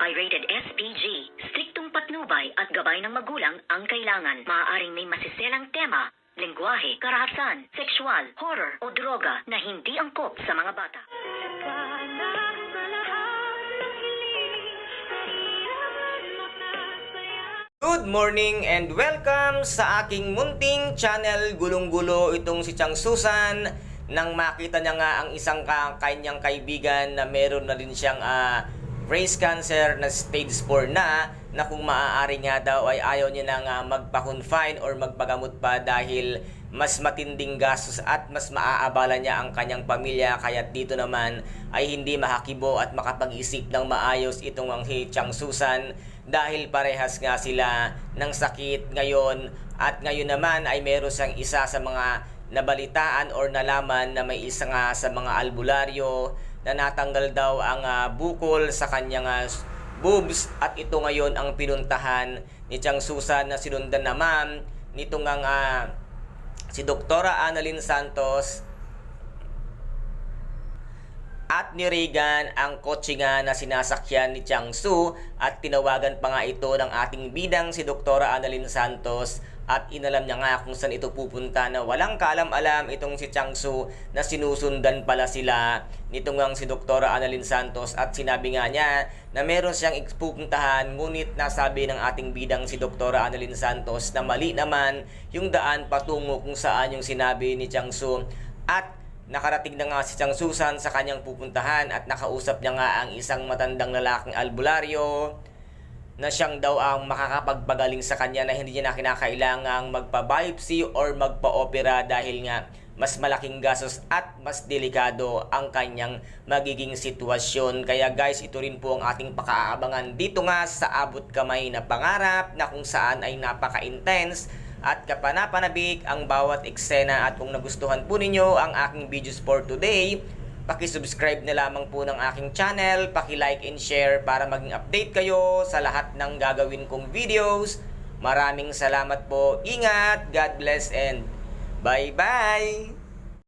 Pirated SPG. Striktong patnubay at gabay ng magulang ang kailangan. Maaaring may masiselang tema, lengguwahe, karahasan, sexual, horror o droga na hindi angkop sa mga bata. Good morning and welcome sa aking munting channel. Gulong-gulo itong si Chang Susan nang makita niya nga ang isang kanyang kaibigan na meron na rin siyang breast cancer na stage 4 na kung maaari nga daw ay ayaw niya nang magpa-confine or magpagamot pa dahil mas matinding gastos at mas maaabala niya ang kanyang pamilya. Kaya dito naman ay hindi mahakibo at makapag-isip ng maayos itong ang si Chang Susan dahil parehas nga sila ng sakit ngayon. At ngayon naman ay meron siyang isa sa mga nabalitaan or nalaman na may isa nga sa mga albularyo na natanggal daw ang bukol sa kanyang boobs, at ito ngayon ang pinuntahan ni Chang Susan na sinundan naman nitong si Doktora Annalyn Santos at ni Regan ang kotse nga na sinasakyan ni Chang Su, at tinawagan pa nga ito ng ating bidang si Doktora Annalyn Santos at inalam niya nga kung saan ito pupunta, na walang kaalam-alam itong si Chang Su na sinusundan pala sila nitong ang si Doktora Annalyn Santos. At sinabi nga niya na meron siyang pupuntahan, ngunit nasabi ng ating bidang si Doktora Annalyn Santos na mali naman yung daan patungo kung saan yung sinabi ni Chang Su. At nakarating na nga si Chang Susan sa kanyang pupuntahan at nakausap niya nga ang isang matandang lalaking albularyo na siyang daw ang makakapagpagaling sa kanya, na hindi niya na kinakailangang magpa-biopsy or magpa-opera dahil nga mas malaking gastos at mas delikado ang kanyang magiging sitwasyon. Kaya guys, ito rin po ang ating pakaabangan dito nga sa Abot Kamay na Pangarap, na kung saan ay napaka-intense at kapanapanabik ang bawat eksena. At kung nagustuhan po ninyo ang aking videos for today, paki-subscribe na lamang po ng aking channel, paki-like and share para maging update kayo sa lahat ng gagawin kong videos. Maraming salamat po. Ingat, God bless and bye-bye!